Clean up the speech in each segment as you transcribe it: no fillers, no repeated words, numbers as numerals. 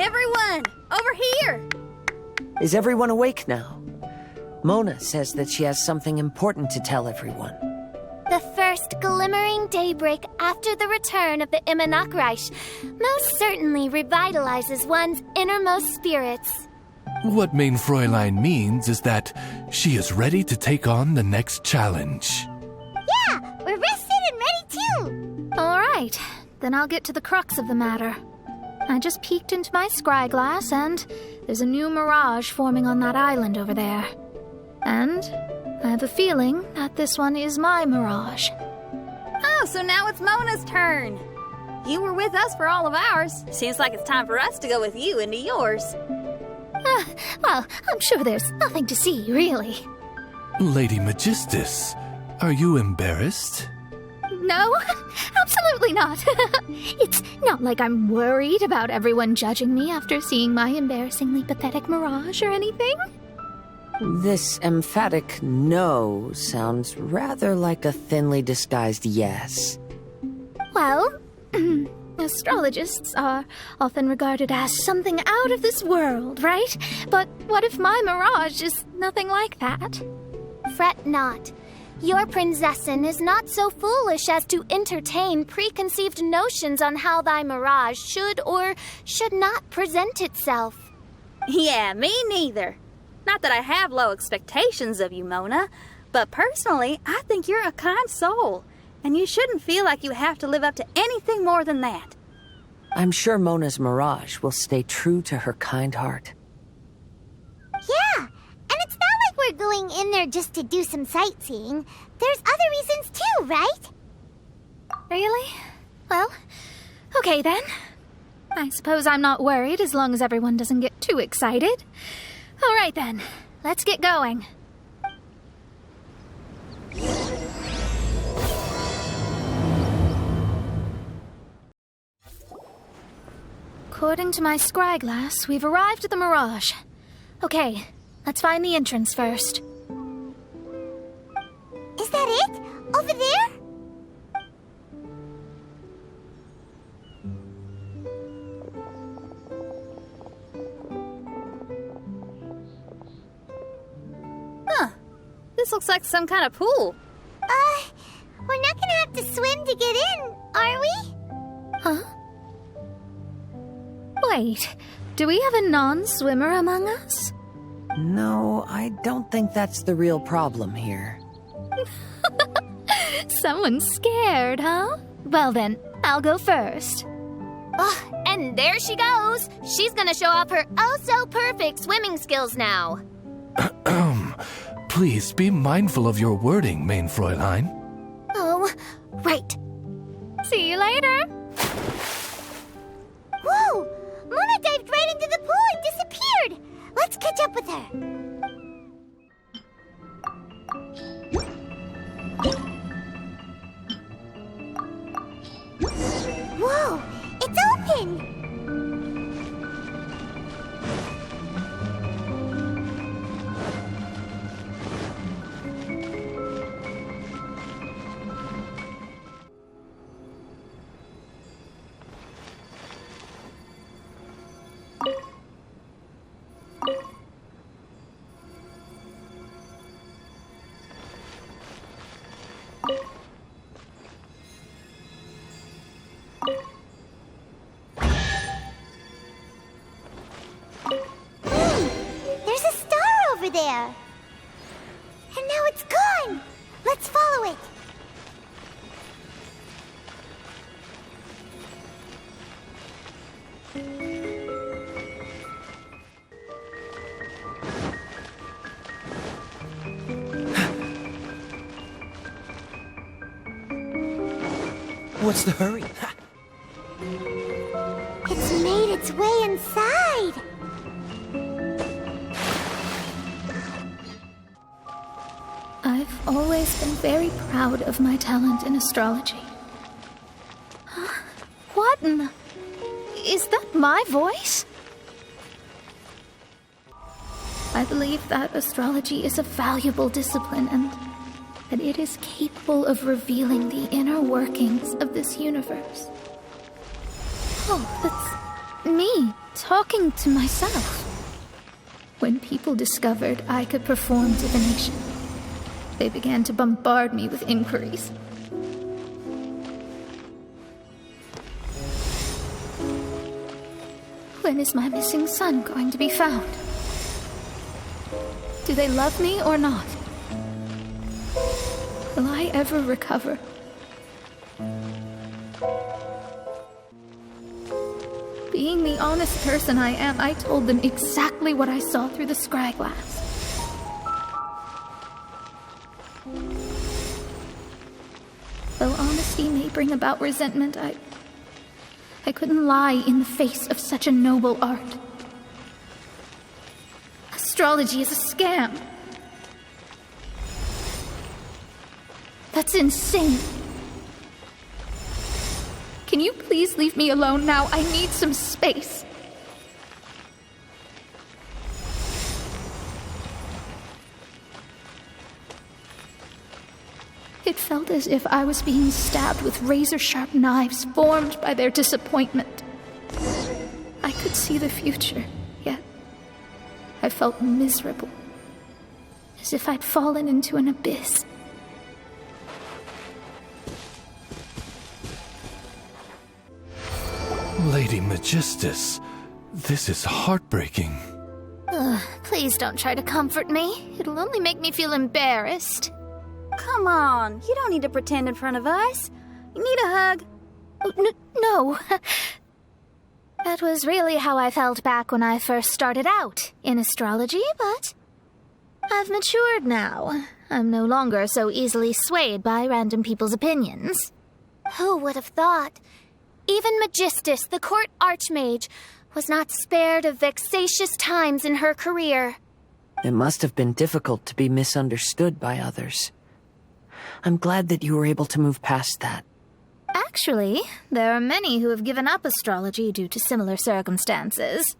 Everyone, over here! Is everyone awake now? Mona says that she has something important to tell everyone. The first glimmering daybreak after the return of the Immanakreich most certainly revitalizes one's innermost spirits. What Main Fräulein means is that she is ready to take on the next challenge. Yeah, we're rested and ready too! Alright, then I'll get to the crux of the matter. I just peeked into my scry glass and there's a new mirage forming on that island over there. And I have a feeling that this one is my mirage. Oh, so now it's Mona's turn. You were with us for all of ours. Seems like it's time for us to go with you into yours. Well, I'm sure there's nothing to see, really. Lady Magistus, are you embarrassed? No, absolutely not. It's not like I'm worried about everyone judging me after seeing my embarrassingly pathetic mirage or anything. This emphatic no sounds rather like a thinly disguised yes. Well, astrologists are often regarded as something out of this world, right? But what if my mirage is nothing like that? Fret not. Your prinzessin is not so foolish as to entertain preconceived notions on how thy mirage should or should not present itself. Yeah, me neither. Not that I have low expectations of you, Mona, but personally, I think you're a kind soul, and you shouldn't feel like you have to live up to anything more than that. I'm sure Mona's mirage will stay true to her kind heart. Yeah, and it's not like we're going in there just to do some sightseeing. There's other reasons too, right? Really? Well, okay then. I suppose I'm not worried as long as everyone doesn't get too excited. All right then, let's get going. According to my scry glass, we've arrived at the Mirage. Okay, let's find the entrance first. Is that it? Over there? Huh. This looks like some kind of pool. We're not gonna have to swim to get in, are we? Huh? Wait, do we have a non-swimmer among us? No, I don't think that's the real problem here. Someone's scared, huh? Well then, I'll go first. Oh, and there she goes. She's gonna show off her oh-so-perfect swimming skills now. Please be mindful of your wording, Main Fräulein. Oh, right. See you later. Whoa! Mona dived right into the pool and disappeared. Let's catch up with her. Whoa! It's open! There's a star over there. And now it's gone. Let's follow it. What's the hurry? It's made its way inside. I've always been very proud of my talent in astrology. Huh? What in the... Is that my voice? I believe that astrology is a valuable discipline and that it is capable of revealing the inner workings of this universe. Oh, me, talking to myself. When people discovered I could perform divination, they began to bombard me with inquiries. When is my missing son going to be found? Do they love me or not? Will I ever recover? Being the honest person I am, I told them exactly what I saw through the scryglass. Though honesty may bring about resentment, I couldn't lie in the face of such a noble art. Astrology is a scam. That's insane. Can you please leave me alone now? I need some space. It felt as if I was being stabbed with razor-sharp knives formed by their disappointment. I could see the future, yet I felt miserable, as if I'd fallen into an abyss. Lady Magistus, this is heartbreaking. Please don't try to comfort me. It'll only make me feel embarrassed. Come on, you don't need to pretend in front of us. You need a hug. No. That was really how I felt back when I first started out in astrology, but I've matured now. I'm no longer so easily swayed by random people's opinions. Who would have thought? Even Magistus, the court archmage, was not spared of vexatious times in her career. It must have been difficult to be misunderstood by others. I'm glad that you were able to move past that. Actually, there are many who have given up astrology due to similar circumstances.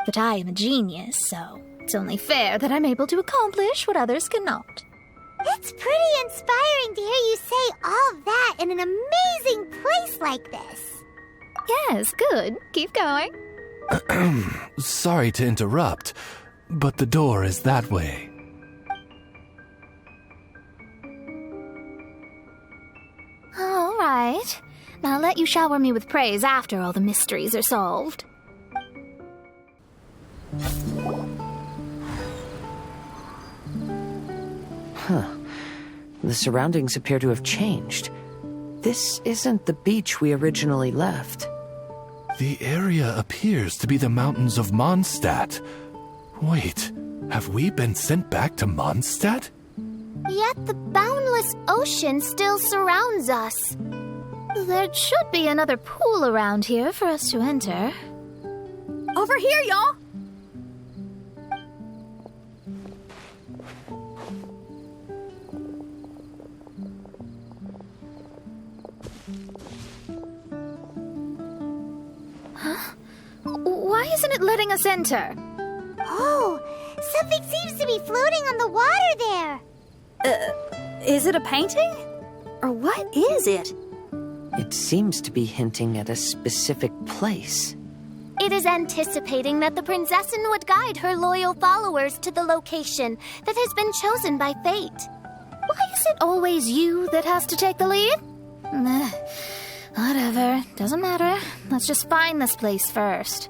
But I am a genius, so it's only fair that I'm able to accomplish what others cannot. It's pretty inspiring to hear you say all that in an amazing place like this. Yes, good. Keep going. Sorry to interrupt, but the door is that way. All right. Now let you shower me with praise after all the mysteries are solved. The surroundings appear to have changed. This isn't the beach we originally left. The area appears to be the mountains of Mondstadt. Wait, have we been sent back to Mondstadt? Yet the boundless ocean still surrounds us. There should be another pool around here for us to enter. Over here, y'all! Why isn't it letting us enter? Oh, something seems to be floating on the water there. Is it a painting? Or what is it? It seems to be hinting at a specific place. It is anticipating that the Prinzessin would guide her loyal followers to the location that has been chosen by fate. Why is it always you that has to take the lead? Whatever, doesn't matter. Let's just find this place first.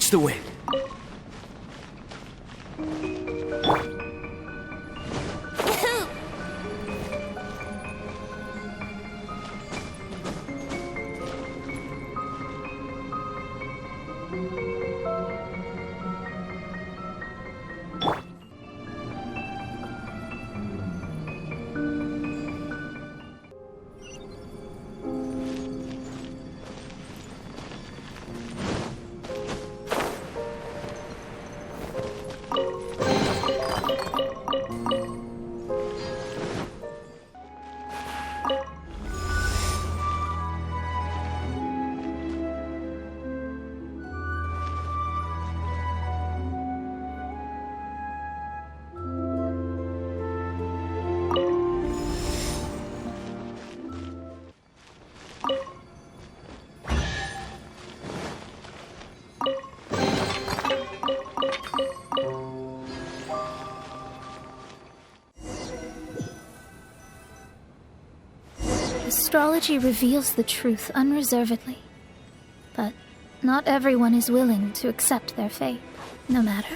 Catch the wind. Astrology reveals the truth unreservedly, but not everyone is willing to accept their fate. No matter.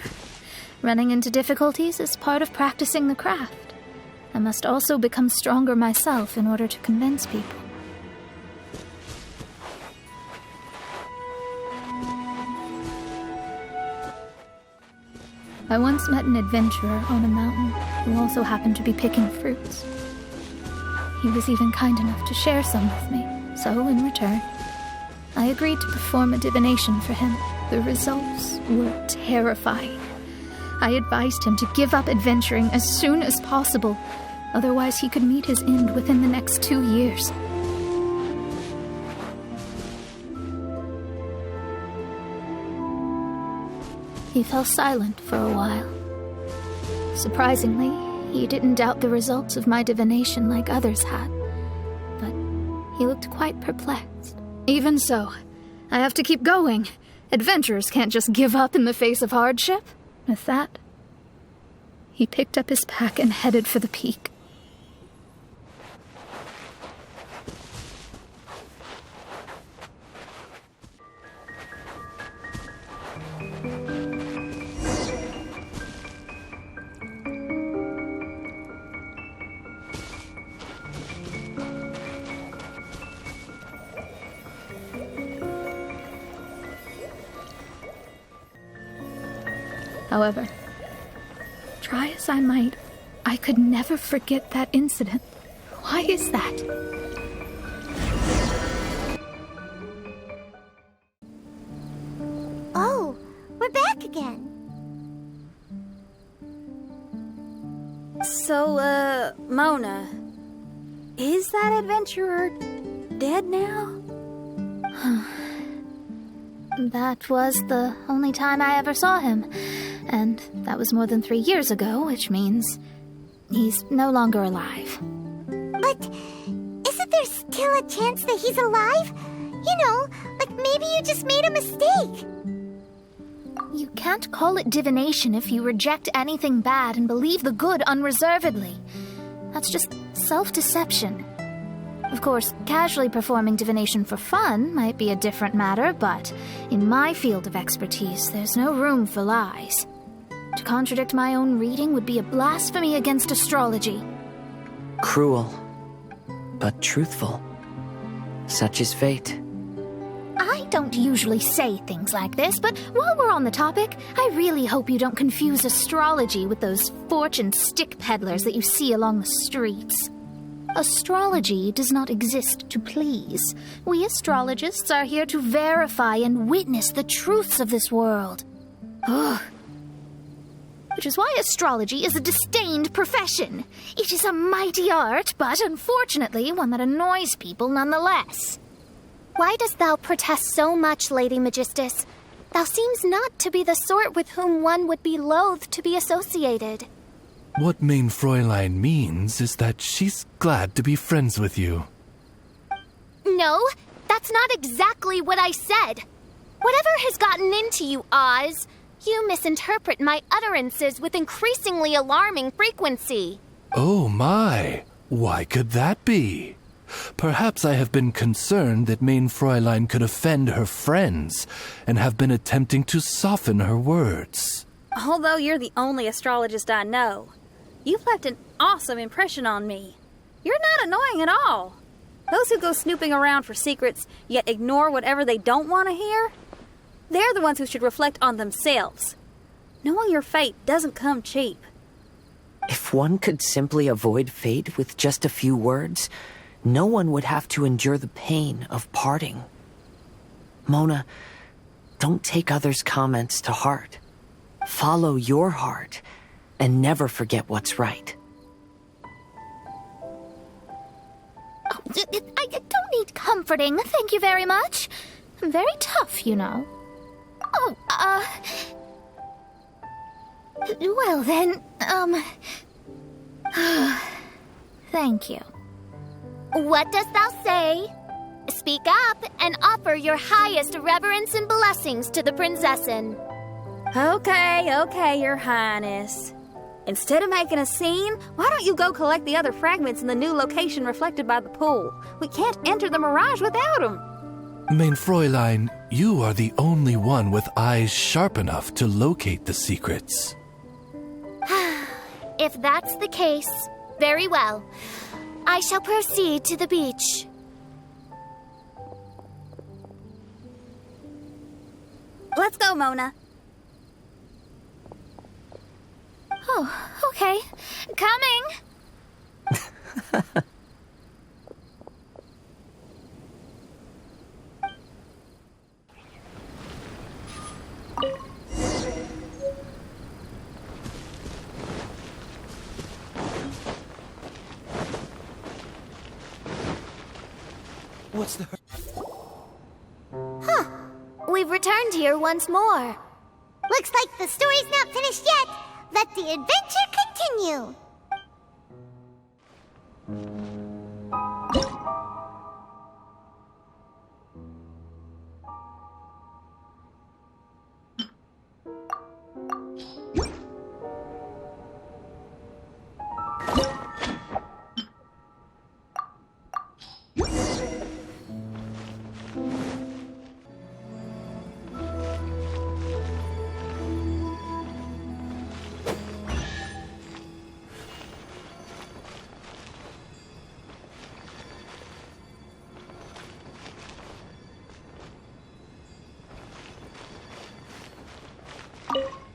Running into difficulties is part of practicing the craft. I must also become stronger myself in order to convince people. I once met an adventurer on a mountain who also happened to be picking fruits. He was even kind enough to share some with me, so in return, I agreed to perform a divination for him. The results were terrifying. I advised him to give up adventuring as soon as possible, otherwise he could meet his end within the next 2 years. He fell silent for a while. Surprisingly, he didn't doubt the results of my divination like others had, but he looked quite perplexed. Even so, I have to keep going. Adventurers can't just give up in the face of hardship. With that, he picked up his pack and headed for the peak. However, try as I might, I could never forget that incident. Why is that? Oh, we're back again. So, Mona, is that adventurer dead now? That was the only time I ever saw him, and that was more than 3 years ago, which means he's no longer alive. But isn't there still a chance that he's alive? You know, like maybe you just made a mistake. You can't call it divination if you reject anything bad and believe the good unreservedly. That's just self-deception. Of course, casually performing divination for fun might be a different matter, but in my field of expertise, there's no room for lies. To contradict my own reading would be a blasphemy against astrology. Cruel, but truthful. Such is fate. I don't usually say things like this, but while we're on the topic, I really hope you don't confuse astrology with those fortune stick peddlers that you see along the streets. Astrology does not exist to please. We astrologists are here to verify and witness the truths of this world. Ugh. Which is why astrology is a disdained profession. It is a mighty art, but unfortunately one that annoys people nonetheless. Why dost thou protest so much, Lady Magistus? Thou seems not to be the sort with whom one would be loath to be associated. What Mein Fräulein means is that she's glad to be friends with you. No, that's not exactly what I said. Whatever has gotten into you, Oz, you misinterpret my utterances with increasingly alarming frequency. Oh my, why could that be? Perhaps I have been concerned that Mein Fräulein could offend her friends, and have been attempting to soften her words. Although you're the only astrologist I know, you've left an awesome impression on me. You're not annoying at all. Those who go snooping around for secrets, yet ignore whatever they don't want to hear, they're the ones who should reflect on themselves. Knowing your fate doesn't come cheap. If one could simply avoid fate with just a few words, no one would have to endure the pain of parting. Mona, don't take others' comments to heart. Follow your heart, and never forget what's right. Oh, I don't need comforting, thank you very much. I'm very tough, you know. Oh, well then, thank you. What dost thou say? Speak up and offer your highest reverence and blessings to the prinzessin. Okay, Your Highness. Instead of making a scene, why don't you go collect the other fragments in the new location reflected by the pool? We can't enter the mirage without them. Mein Fräulein, you are the only one with eyes sharp enough to locate the secrets. If that's the case, very well. I shall proceed to the beach. Let's go, Mona. Oh, okay. Coming! What's the... We've returned here once more. Looks like the story's not finished yet. Let the adventure continue.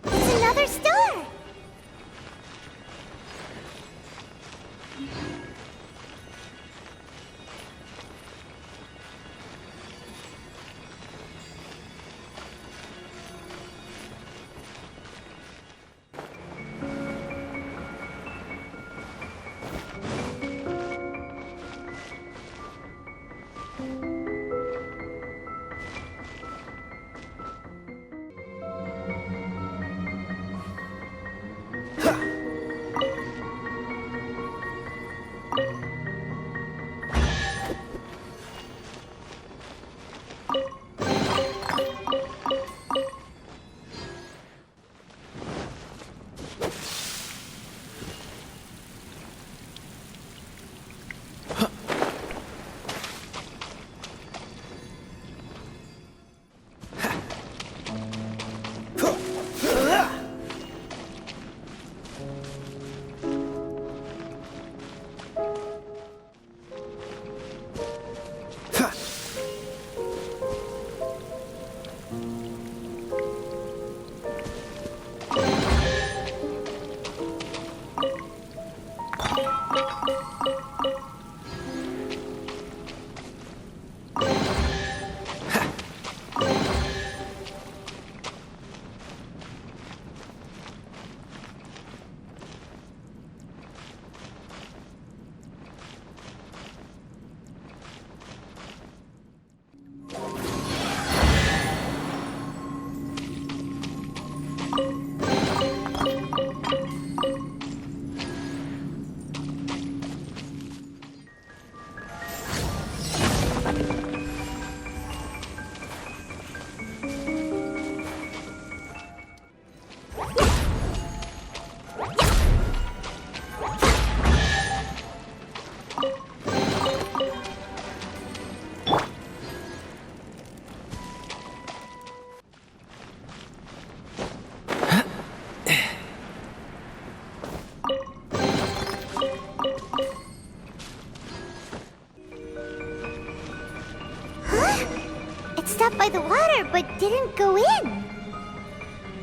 It's another star. stopped by the water but didn't go in.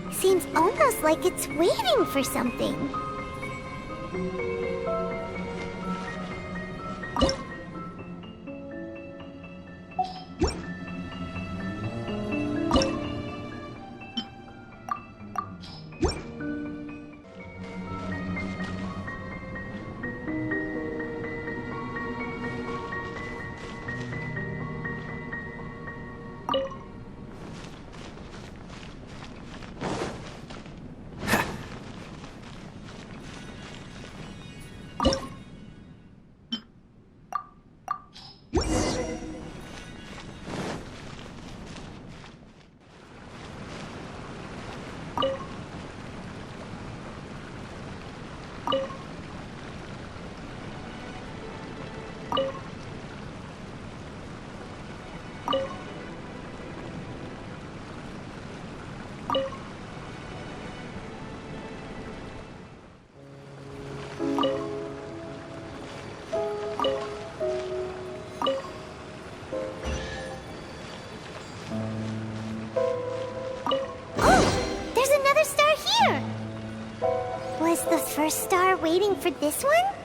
Seems almost like it's waiting for something. First star waiting for this one?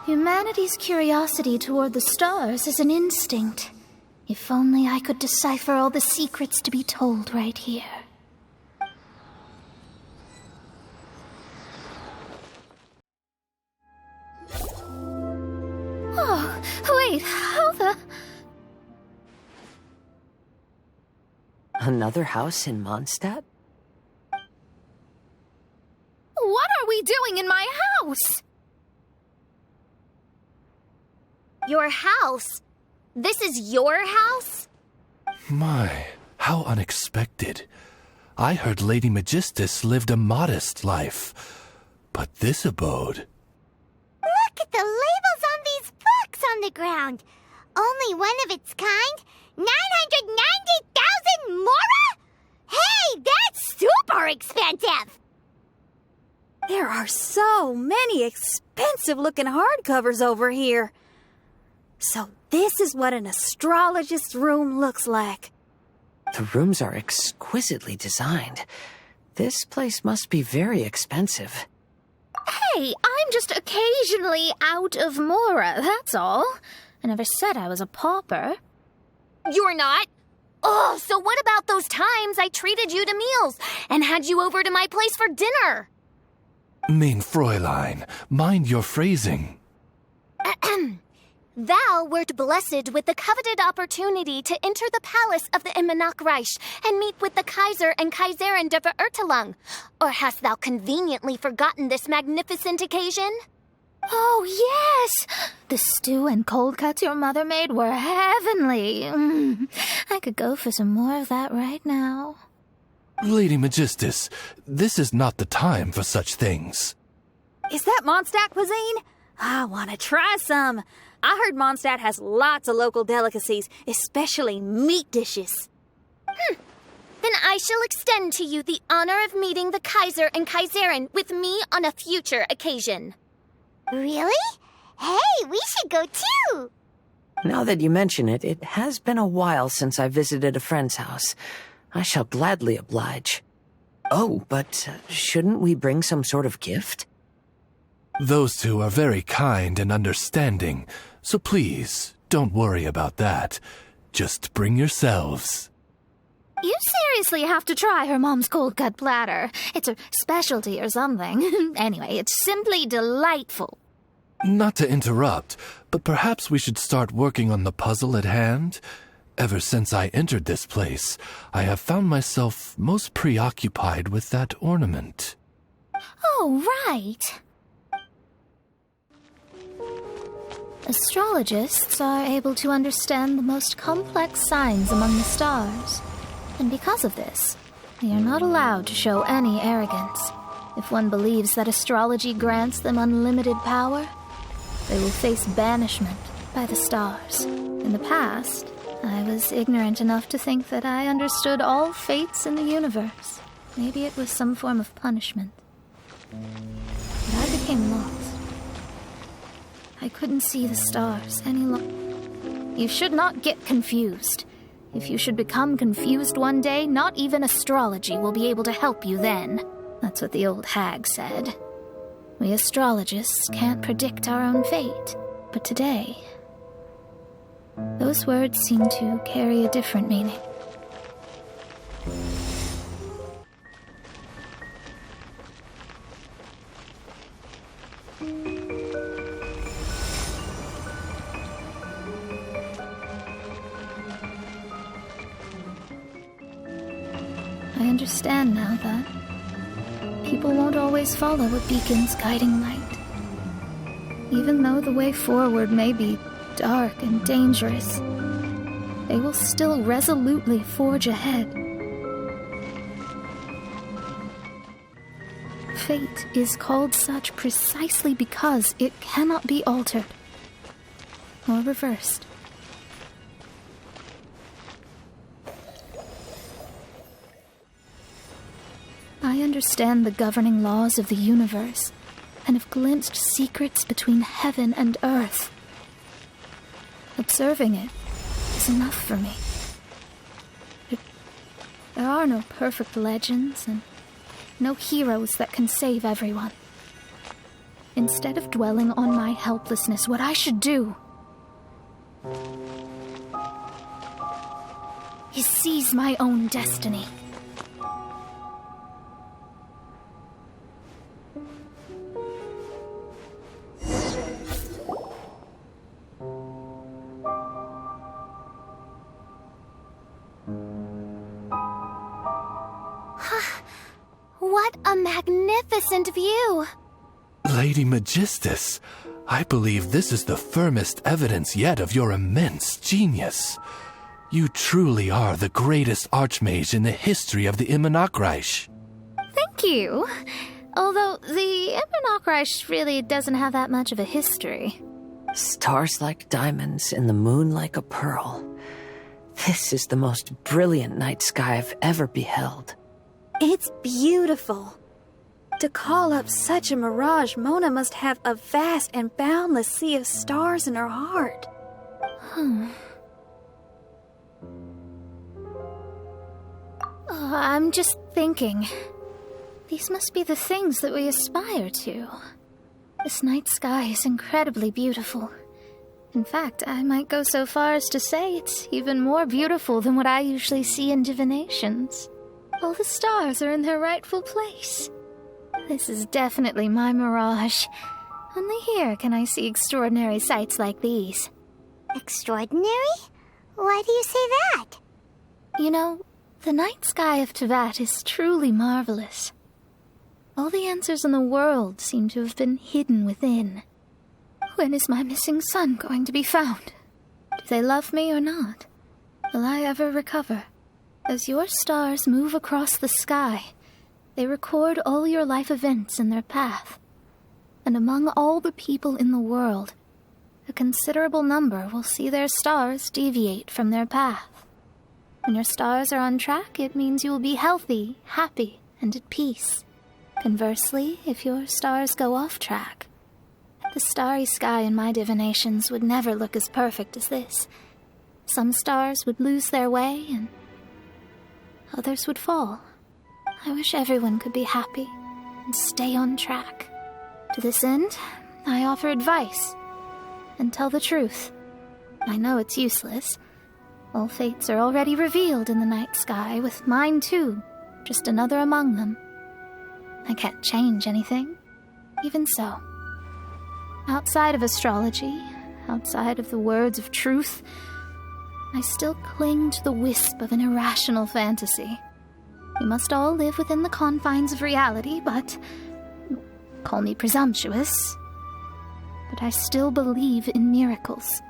Humanity's curiosity toward the stars is an instinct. If only I could decipher all the secrets to be told right here. Oh, wait, how the... Another house in Mondstadt? What are we doing in my house? Your house? This is your house? My, how unexpected. I heard Lady Magistus lived a modest life, but this abode... Look at the labels on these books on the ground. Only one of its kind? 990,000 mora? Hey, that's super expensive! There are so many expensive-looking hardcovers over here. So this is what an astrologist's room looks like. The rooms are exquisitely designed. This place must be very expensive. Hey, I'm just occasionally out of mora, that's all. I never said I was a pauper. You're not? Oh, so what about those times I treated you to meals and had you over to my place for dinner? Mein Fräulein, mind your phrasing. Thou wert blessed with the coveted opportunity to enter the palace of the Immanok Reich and meet with the Kaiser and Kaiserin der Verurteilung. Or hast thou conveniently forgotten this magnificent occasion? Oh, yes! The stew and cold cuts your mother made were heavenly. I could go for some more of that right now. Lady Magistus, this is not the time for such things. Is that Mondstadt cuisine? I want to try some. I heard Mondstadt has lots of local delicacies, especially meat dishes. Then I shall extend to you the honor of meeting the Kaiser and Kaiserin with me on a future occasion. Really? Hey, we should go too! Now that you mention it, it has been a while since I visited a friend's house. I shall gladly oblige. Oh, but shouldn't we bring some sort of gift? Those two are very kind and understanding, so please, don't worry about that. Just bring yourselves. You seriously have to try her mom's cold cut platter. It's her specialty or something. Anyway, it's simply delightful. Not to interrupt, but perhaps we should start working on the puzzle at hand? Ever since I entered this place, I have found myself most preoccupied with that ornament. Oh, right. Astrologists are able to understand the most complex signs among the stars. And because of this, they are not allowed to show any arrogance. If one believes that astrology grants them unlimited power, they will face banishment by the stars. In the past, I was ignorant enough to think that I understood all fates in the universe. Maybe it was some form of punishment. But I became lost. I couldn't see the stars any longer. You should not get confused. If you should become confused one day, not even astrology will be able to help you then. That's what the old hag said. We astrologists can't predict our own fate. But today, those words seem to carry a different meaning. I understand now that people won't always follow a beacon's guiding light. Even though the way forward may be dark and dangerous, they will still resolutely forge ahead. Fate is called such precisely because it cannot be altered or reversed. I understand the governing laws of the universe and have glimpsed secrets between heaven and earth. Observing it is enough for me. There are no perfect legends and no heroes that can save everyone. Instead of dwelling on my helplessness, what I should do is seize my own destiny. What a magnificent view! Lady Magistus, I believe this is the firmest evidence yet of your immense genius. You truly are the greatest archmage in the history of the Immonachreich. Thank you. Although the Immonachreich really doesn't have that much of a history. Stars like diamonds and the moon like a pearl. This is the most brilliant night sky I've ever beheld. It's beautiful. To call up such a mirage, Mona must have a vast and boundless sea of stars in her heart. I'm just thinking. These must be the things that we aspire to. This night sky is incredibly beautiful. In fact, I might go so far as to say it's even more beautiful than what I usually see in divinations. All the stars are in their rightful place. This is definitely my mirage. Only here can I see extraordinary sights like these. Extraordinary? Why do you say that? You know, the night sky of Teyvat is truly marvelous. All the answers in the world seem to have been hidden within. When is my missing son going to be found? Do they love me or not? Will I ever recover? As your stars move across the sky, they record all your life events in their path. And among all the people in the world, a considerable number will see their stars deviate from their path. When your stars are on track, it means you will be healthy, happy, and at peace. Conversely, if your stars go off track, the starry sky in my divinations would never look as perfect as this. Some stars would lose their way, and others would fall. I wish everyone could be happy and stay on track. To this end, I offer advice and tell the truth. I know it's useless. All fates are already revealed in the night sky, with mine too, just another among them. I can't change anything. Even so, outside of astrology, outside of the words of truth, I still cling to the wisp of an irrational fantasy. We must all live within the confines of reality, but call me presumptuous, but I still believe in miracles.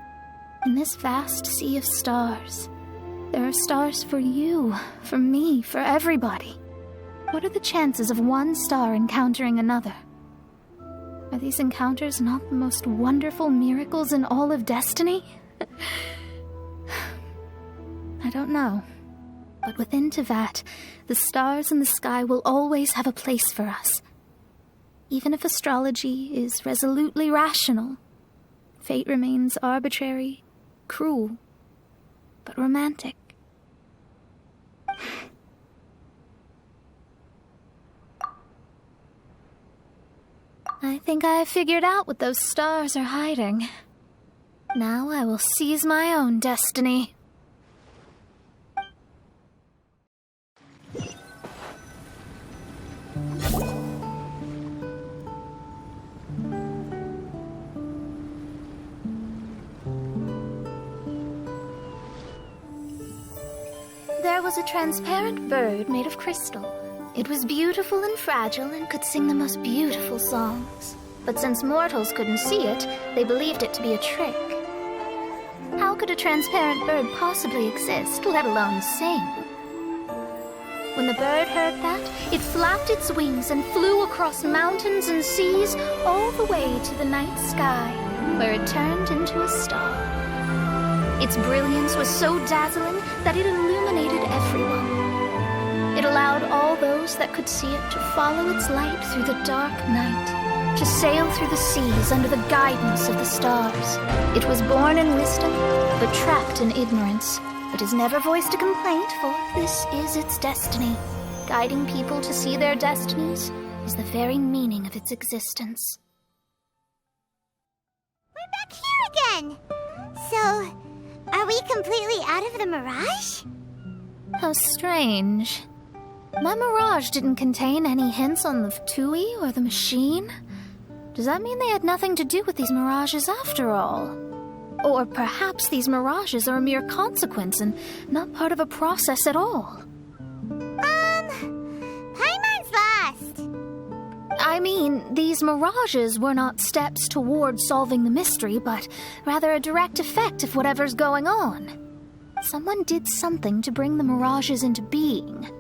In this vast sea of stars, there are stars for you, for me, for everybody. What are the chances of one star encountering another? Are these encounters not the most wonderful miracles in all of destiny? I don't know. But within Tevat, the stars in the sky will always have a place for us. Even if astrology is resolutely rational, fate remains arbitrary, cruel, but romantic. I think I have figured out what those stars are hiding. Now I will seize my own destiny. There was a transparent bird made of crystal. It was beautiful and fragile and could sing the most beautiful songs. But since mortals couldn't see it, they believed it to be a trick. How could a transparent bird possibly exist, let alone sing? When the bird heard that, it flapped its wings and flew across mountains and seas all the way to the night sky, where it turned into a star. Its brilliance was so dazzling that it illuminated everyone. It allowed all those that could see it to follow its light through the dark night, to sail through the seas under the guidance of the stars. It was born in wisdom, but trapped in ignorance. It has never voiced a complaint, for this is its destiny. Guiding people to see their destinies is the very meaning of its existence. We're back here again! So, are we completely out of the mirage? How strange. My mirage didn't contain any hints on the Fatui or the machine. Does that mean they had nothing to do with these mirages after all? Or perhaps these mirages are a mere consequence and not part of a process at all? Paimon's lost. I mean, these mirages were not steps toward solving the mystery, but rather a direct effect of whatever's going on. Someone did something to bring the mirages into being.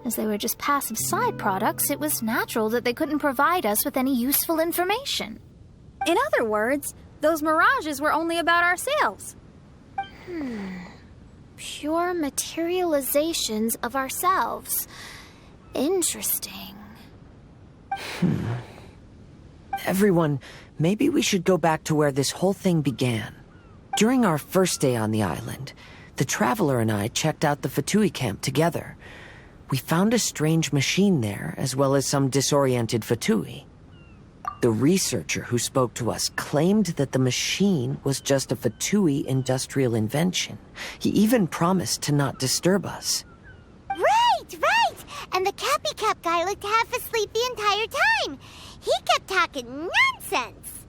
As they were just passive side products, it was natural that they couldn't provide us with any useful information. In other words, those mirages were only about ourselves. Pure materializations of ourselves. Interesting. Everyone, maybe we should go back to where this whole thing began. During our first day on the island, the Traveler and I checked out the Fatui camp together. We found a strange machine there, as well as some disoriented Fatui. The researcher who spoke to us claimed that the machine was just a Fatui industrial invention. He even promised to not disturb us. Right! And the Cappy Cap guy looked half asleep the entire time. He kept talking nonsense.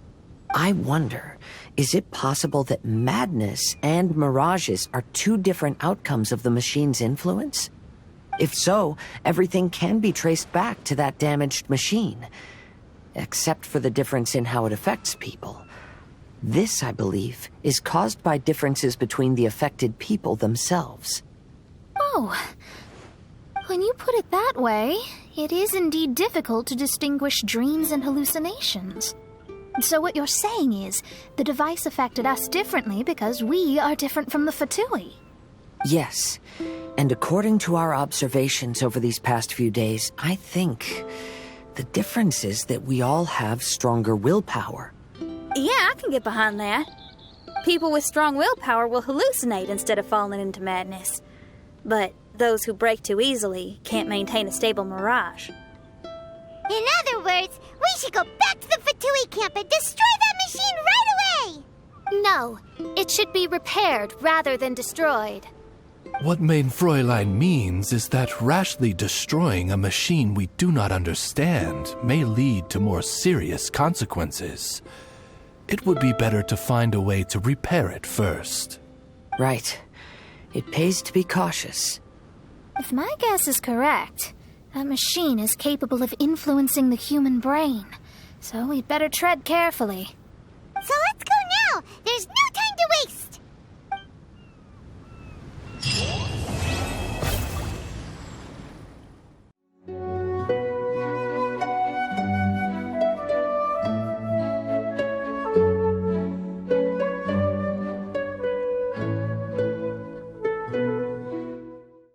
I wonder, is it possible that madness and mirages are two different outcomes of the machine's influence? If so, everything can be traced back to that damaged machine. Except for the difference in how it affects people. This, I believe, is caused by differences between the affected people themselves. Oh, when you put it that way, it is indeed difficult to distinguish dreams and hallucinations. So what you're saying is, the device affected us differently because we are different from the Fatui. Yes, and according to our observations over these past few days, I think the difference is that we all have stronger willpower. Yeah, I can get behind that. People with strong willpower will hallucinate instead of falling into madness. But those who break too easily can't maintain a stable mirage. In other words, we should go back to the Fatui camp and destroy that machine right away! No, it should be repaired rather than destroyed. What mein Fräulein means is that rashly destroying a machine we do not understand may lead to more serious consequences. It would be better to find a way to repair it first. Right. It pays to be cautious. If my guess is correct, that machine is capable of influencing the human brain, so we'd better tread carefully.